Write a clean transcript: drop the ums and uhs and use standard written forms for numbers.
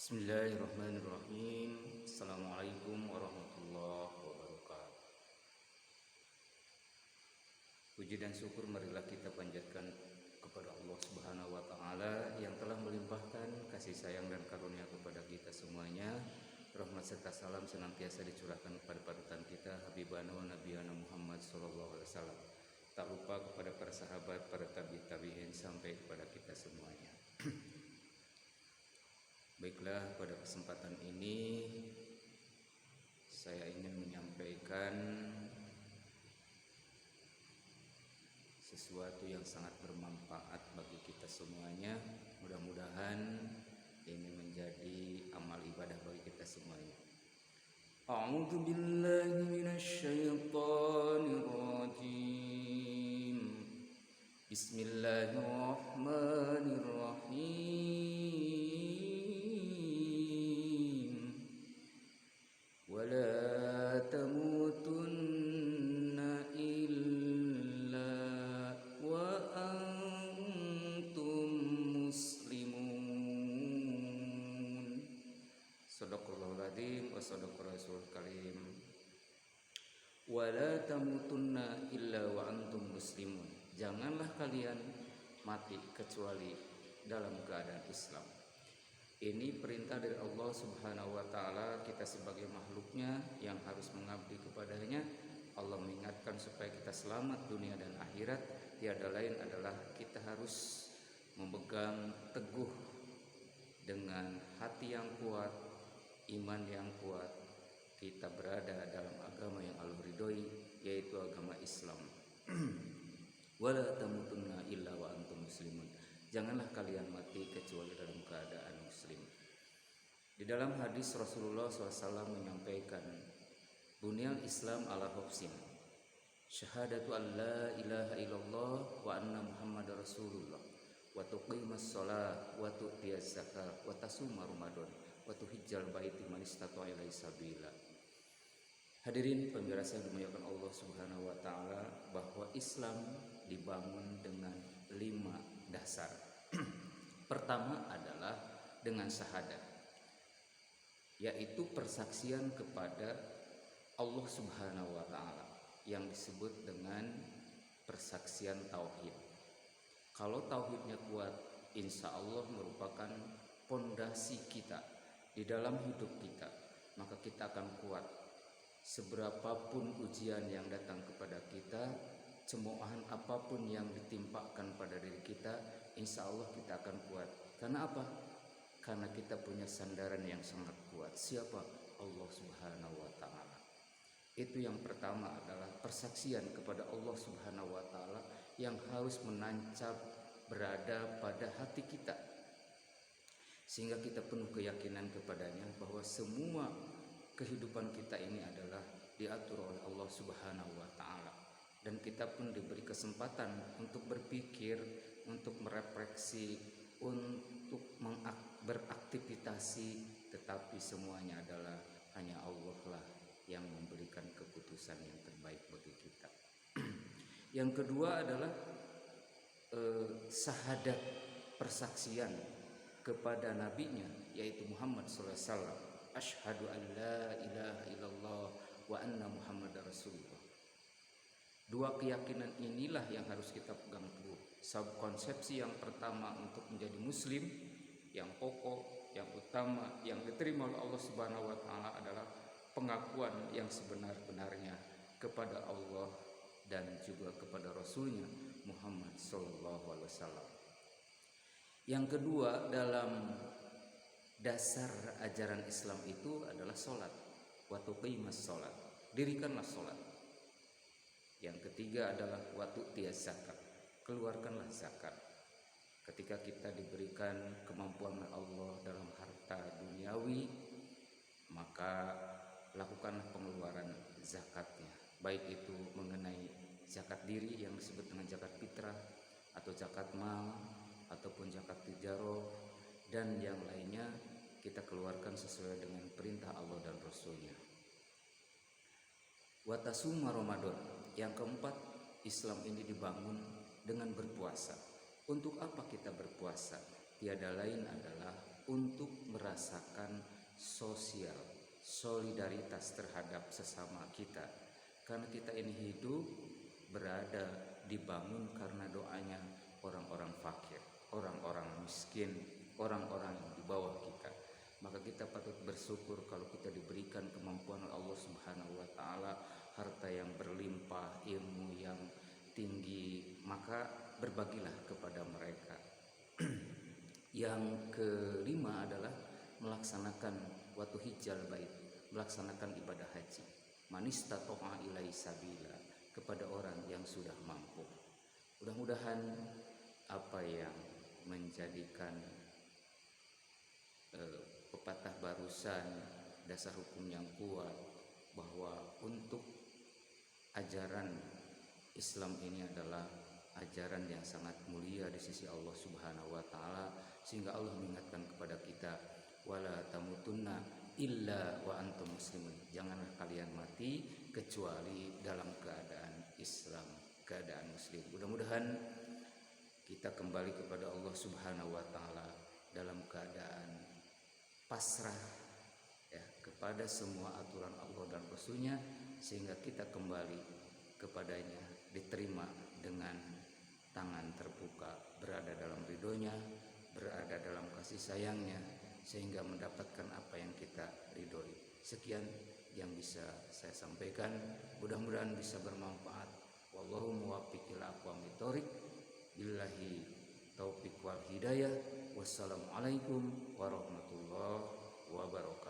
Bismillahirrahmanirrahim. Assalamualaikum warahmatullahi wabarakatuh. Puji dan syukur marilah kita panjatkan kepada Allah Subhanahu wa taala yang telah melimpahkan kasih sayang dan karunia kepada kita semuanya. Rahmat serta salam senantiasa dicurahkan kepada panutan kita Habibana wa Nabiyana Muhammad sallallahu alaihi wasallam. Tak lupa kepada para sahabat, para tabi'in sampai kepada kita semuanya. Baiklah, pada kesempatan ini saya ingin menyampaikan sesuatu yang sangat bermanfaat bagi kita semuanya. Mudah-mudahan ini menjadi amal ibadah bagi kita semuanya. A'udzu billahi minasyaitonir rajim. Bismillahirrahmanirrahim. ولا تموتن إلا وأنتم مسلمون. Shadaqallahul adzim wa shadaqar rasulul karim. Wala tamutunna illa wa antum muslimun. Janganlah kalian mati kecuali dalam keadaan Islam. Ini perintah dari Allah Subhanahu wa taala, kita sebagai makhluknya yang harus mengabdi kepadanya. Allah mengingatkan supaya kita selamat dunia dan akhirat. Tiada lain adalah kita harus memegang teguh dengan hati yang kuat, iman yang kuat. Kita berada dalam agama yang Allah ridhoi, yaitu agama Islam. Wala tamutunna illa wa antum muslimun. Janganlah kalian mati kecuali dalam keadaan muslim. Di dalam hadis Rasulullah SAW menyampaikan, Bunyal Islam ala khomsin, syahadatu an la ilaha illallah wa anna Muhammad Rasulullah, wa tuqimas shalah wa tu'tiyaz zakah wa tasuma Ramadan wa tuhijjal baiti man istata'a ilaihi sabila. Hadirin pemirsa yang dimuliakan Allah Subhanahu wa taala, bahwa Islam dibangun dengan 5 dasar. Pertama adalah dengan syahadat, yaitu persaksian kepada Allah Subhanahu wa taala yang disebut dengan persaksian tauhid. Kalau tauhidnya kuat, insya Allah merupakan pondasi kita di dalam hidup kita, maka kita akan kuat. Seberapapun ujian yang datang kepada kita, cemoohan apapun yang ditimpakan pada diri kita, insya Allah kita akan kuat. Karena apa? Karena kita punya sandaran yang sangat kuat. Siapa? Allah Subhanahu wa ta'ala. Itu yang pertama adalah persaksian kepada Allah Subhanahu wa ta'ala yang harus menancap berada pada hati kita, sehingga kita penuh keyakinan kepadanya bahwa semua kehidupan kita ini adalah diatur oleh Allah Subhanahu wa ta'ala. Dan kita pun diberi kesempatan untuk berpikir, untuk merefleksi, untuk beraktivitas, tetapi semuanya adalah hanya Allah lah yang memberikan keputusan yang terbaik bagi kita. Yang kedua adalah syahadat, persaksian kepada nabinya, yaitu Muhammad sallallahu alaihi wasallam. Asyhadu an la ilaha illallah wa anna Muhammadar Rasulullah. Dua keyakinan inilah yang harus kita pegang teguh. Konsepsi yang pertama untuk menjadi muslim, yang pokok, yang utama, yang diterima oleh Allah Subhanahu wa taala adalah pengakuan yang sebenar-benarnya kepada Allah dan juga kepada Rasulnya Muhammad sallallahu alaihi wasallam. Yang kedua, dalam dasar ajaran Islam itu adalah sholat. Wa tuqimas sholat, dirikanlah sholat. Yang ketiga adalah wa tu'tiyaz zakat, keluarkanlah zakat. Ketika kita diberikan kemampuan Allah dalam harta duniawi, maka lakukanlah pengeluaran zakatnya, baik itu mengenai zakat diri yang disebut dengan zakat fitrah, atau zakat mal, ataupun zakat tijaroh, dan yang lainnya kita keluarkan sesuai dengan perintah Allah dan Rasulnya. Watasuma Ramadan. Yang keempat, Islam ini dibangun dengan berpuasa. Untuk apa kita berpuasa? Tiada lain adalah untuk merasakan sosial, solidaritas terhadap sesama kita. Karena kita ini hidup, berada, dibangun karena doanya orang-orang fakir, orang-orang miskin, orang-orang yang di bawah kita. Maka kita patut bersyukur kalau kita diberikan kemampuan oleh Allah Subhanahu wa taala, harta yang berlimpah, ilmu yang tinggi, maka berbagilah kepada mereka. Yang kelima adalah melaksanakan watu hijjal bait, melaksanakan ibadah haji. Manistata'a ilaihi sabila, kepada orang yang sudah mampu. Mudah-mudahan apa yang menjadikan pepatah barusan dasar hukum yang kuat bahwa untuk ajaran Islam ini adalah ajaran yang sangat mulia di sisi Allah Subhanahu wa taala, sehingga Allah mengingatkan kepada kita, wala tamutunna illa wa antum muslimun, janganlah kalian mati kecuali dalam keadaan Islam, keadaan muslim. Mudah-mudahan kita kembali kepada Allah Subhanahu wa taala dalam keadaan pasrah ya kepada semua aturan Allah dan Rasul-Nya, sehingga kita kembali kepadanya diterima dengan tangan terbuka, berada dalam ridhonya, berada dalam kasih sayangnya, sehingga mendapatkan apa yang kita ridhoi. Sekian yang bisa saya sampaikan, mudah-mudahan bisa bermanfaat. Wallahu muwaffiq ila aqwamit thoriq, billahi taufiq wal hidayah. Wassalamualaikum warahmatullahi wabarakatuh.